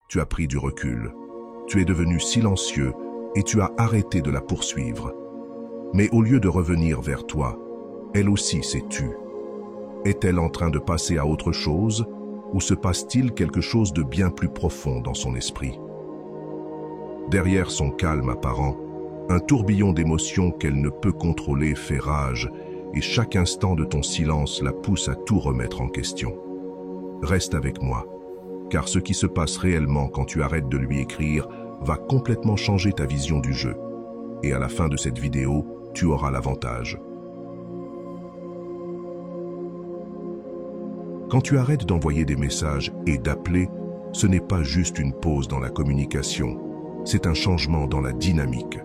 Tu as pris du recul. Tu es devenu silencieux et tu as arrêté de la poursuivre. Mais au lieu de revenir vers toi, elle aussi s'est tue. Est-elle en train de passer à autre chose ou se passe-t-il quelque chose de bien plus profond dans son esprit? Derrière son calme apparent, un tourbillon d'émotions qu'elle ne peut contrôler fait rage et chaque instant de ton silence la pousse à tout remettre en question. Reste avec moi, car ce qui se passe réellement quand tu arrêtes de lui écrire va complètement changer ta vision du jeu. Et à la fin de cette vidéo, tu auras l'avantage. Quand tu arrêtes d'envoyer des messages et d'appeler, ce n'est pas juste une pause dans la communication, c'est un changement dans la dynamique.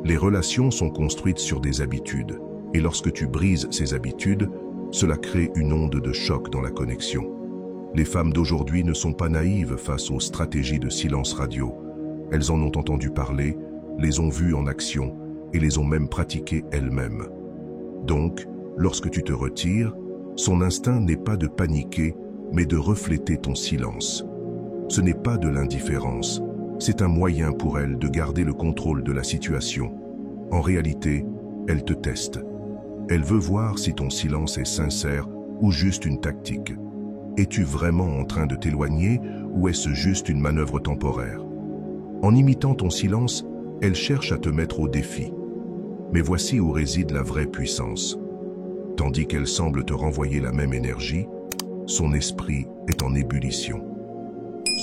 Les relations sont construites sur des habitudes, et lorsque tu brises ces habitudes, cela crée une onde de choc dans la connexion. Les femmes d'aujourd'hui ne sont pas naïves face aux stratégies de silence radio. Elles en ont entendu parler, les ont vues en action et les ont même pratiquées elles-mêmes. Donc, lorsque tu te retires, son instinct n'est pas de paniquer, mais de refléter ton silence. Ce n'est pas de l'indifférence, c'est un moyen pour elle de garder le contrôle de la situation. En réalité, elle te teste. Elle veut voir si ton silence est sincère ou juste une tactique. Es-tu vraiment en train de t'éloigner ou est-ce juste une manœuvre temporaire? En imitant ton silence, elle cherche à te mettre au défi. Mais voici où réside la vraie puissance. Tandis qu'elle semble te renvoyer la même énergie, son esprit est en ébullition.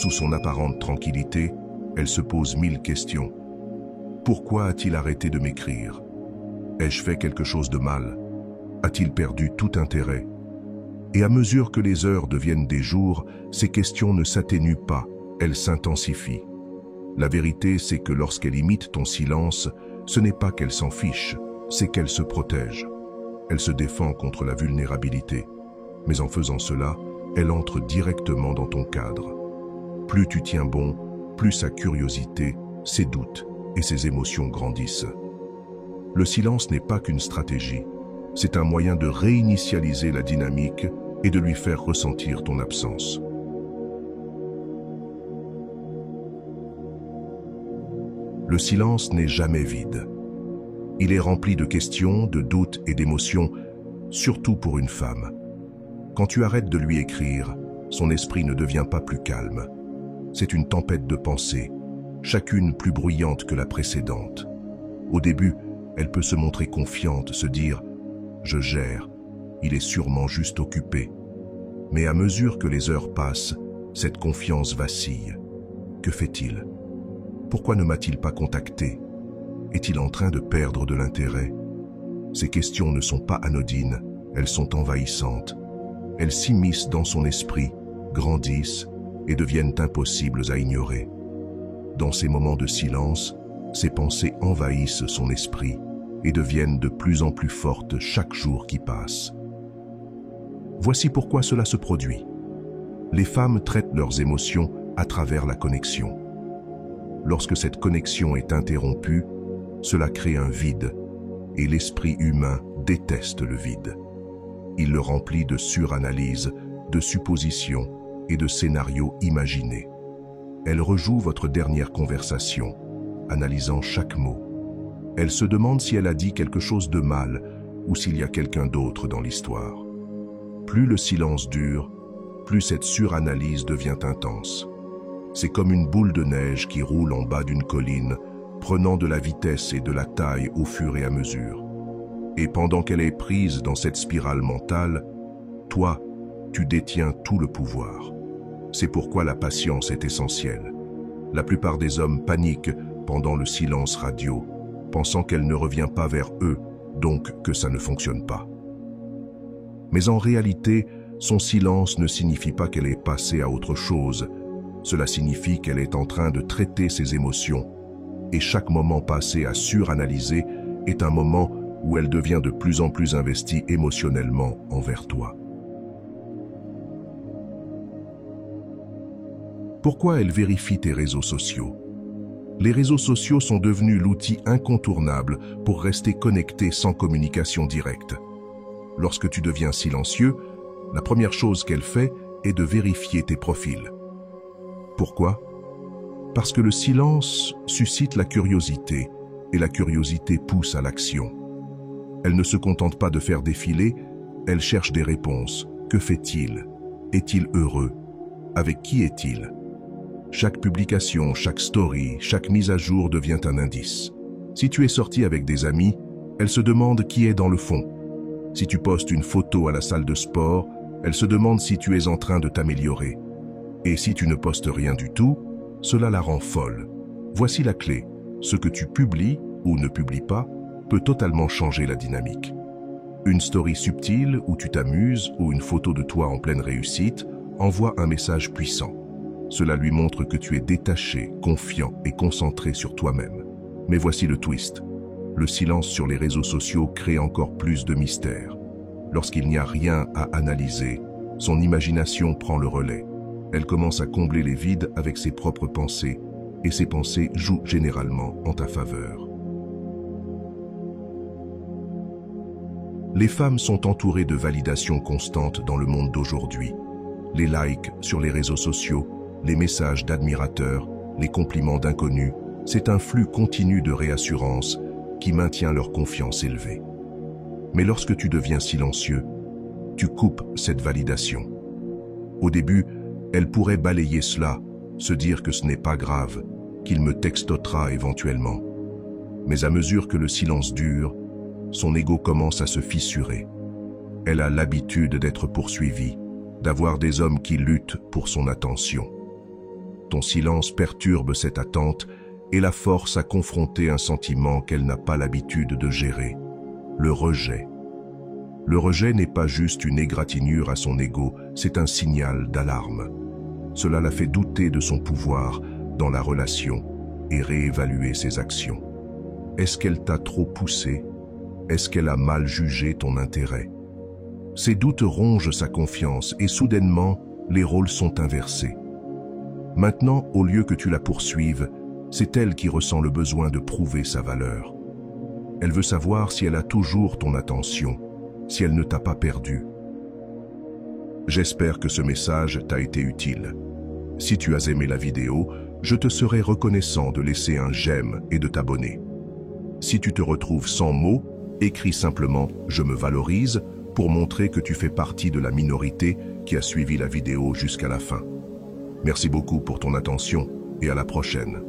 Sous son apparente tranquillité, elle se pose 1000 questions. Pourquoi a-t-il arrêté de m'écrire? Ai-je fait quelque chose de mal? A-t-il perdu tout intérêt? Et à mesure que les heures deviennent des jours, ces questions ne s'atténuent pas, elles s'intensifient. La vérité, c'est que lorsqu'elle imite ton silence, ce n'est pas qu'elle s'en fiche, c'est qu'elle se protège. Elle se défend contre la vulnérabilité. Mais en faisant cela, elle entre directement dans ton cadre. Plus tu tiens bon, plus sa curiosité, ses doutes et ses émotions grandissent. Le silence n'est pas qu'une stratégie, c'est un moyen de réinitialiser la dynamique et de lui faire ressentir ton absence. Le silence n'est jamais vide. Il est rempli de questions, de doutes et d'émotions, surtout pour une femme. Quand tu arrêtes de lui écrire, son esprit ne devient pas plus calme. C'est une tempête de pensées, chacune plus bruyante que la précédente. Au début, elle peut se montrer confiante, se dire « je gère, il est sûrement juste occupé ». Mais à mesure que les heures passent, cette confiance vacille. Que fait-il? Pourquoi ne m'a-t-il pas contacté? Est-il en train de perdre de l'intérêt? Ces questions ne sont pas anodines, elles sont envahissantes. Elles s'immiscent dans son esprit, grandissent et deviennent impossibles à ignorer. Dans ces moments de silence, ces pensées envahissent son esprit et deviennent de plus en plus fortes chaque jour qui passe. Voici pourquoi cela se produit. Les femmes traitent leurs émotions à travers la connexion. Lorsque cette connexion est interrompue, cela crée un vide, et l'esprit humain déteste le vide. Il le remplit de suranalyse, de suppositions et de scénarios imaginés. Elle rejoue votre dernière conversation, analysant chaque mot. Elle se demande si elle a dit quelque chose de mal ou s'il y a quelqu'un d'autre dans l'histoire. Plus le silence dure, plus cette suranalyse devient intense. C'est comme une boule de neige qui roule en bas d'une colline, prenant de la vitesse et de la taille au fur et à mesure. Et pendant qu'elle est prise dans cette spirale mentale, toi, tu détiens tout le pouvoir. C'est pourquoi la patience est essentielle. La plupart des hommes paniquent pendant le silence radio, pensant qu'elle ne revient pas vers eux, donc que ça ne fonctionne pas. Mais en réalité, son silence ne signifie pas qu'elle est passée à autre chose. Cela signifie qu'elle est en train de traiter ses émotions. Et chaque moment passé à suranalyser est un moment où elle devient de plus en plus investie émotionnellement envers toi. Pourquoi elle vérifie tes réseaux sociaux? Les réseaux sociaux sont devenus l'outil incontournable pour rester connecté sans communication directe. Lorsque tu deviens silencieux, la première chose qu'elle fait est de vérifier tes profils. Pourquoi? Parce que le silence suscite la curiosité, et la curiosité pousse à l'action. Elle ne se contente pas de faire défiler, elle cherche des réponses. Que fait-il? Est-il heureux? Avec qui est-il? Chaque publication, chaque story, chaque mise à jour devient un indice. Si tu es sorti avec des amis, elle se demande qui est dans le fond. Si tu postes une photo à la salle de sport, elle se demande si tu es en train de t'améliorer. Et si tu ne postes rien du tout, cela la rend folle. Voici la clé. Ce que tu publies ou ne publies pas peut totalement changer la dynamique. Une story subtile où tu t'amuses ou une photo de toi en pleine réussite envoie un message puissant. Cela lui montre que tu es détaché, confiant et concentré sur toi-même. Mais voici le twist. Le silence sur les réseaux sociaux crée encore plus de mystère. Lorsqu'il n'y a rien à analyser, son imagination prend le relais. Elle commence à combler les vides avec ses propres pensées, et ces pensées jouent généralement en ta faveur. Les femmes sont entourées de validations constantes dans le monde d'aujourd'hui. Les likes sur les réseaux sociaux, les messages d'admirateurs, les compliments d'inconnus, c'est un flux continu de réassurance qui maintient leur confiance élevée. Mais lorsque tu deviens silencieux, tu coupes cette validation. Au début, elle pourrait balayer cela, se dire que ce n'est pas grave, qu'il me textotera éventuellement. Mais à mesure que le silence dure, son ego commence à se fissurer. Elle a l'habitude d'être poursuivie, d'avoir des hommes qui luttent pour son attention. Ton silence perturbe cette attente et la force à confronter un sentiment qu'elle n'a pas l'habitude de gérer, le rejet. Le rejet n'est pas juste une égratignure à son ego, c'est un signal d'alarme. Cela la fait douter de son pouvoir dans la relation et réévaluer ses actions. Est-ce qu'elle t'a trop poussé? Est-ce qu'elle a mal jugé ton intérêt? Ces doutes rongent sa confiance et soudainement, les rôles sont inversés. Maintenant, au lieu que tu la poursuives, c'est elle qui ressent le besoin de prouver sa valeur. Elle veut savoir si elle a toujours ton attention, si elle ne t'a pas perdu. J'espère que ce message t'a été utile. Si tu as aimé la vidéo, je te serai reconnaissant de laisser un j'aime et de t'abonner. Si tu te retrouves sans mots, écris simplement « Je me valorise » pour montrer que tu fais partie de la minorité qui a suivi la vidéo jusqu'à la fin. Merci beaucoup pour ton attention et à la prochaine.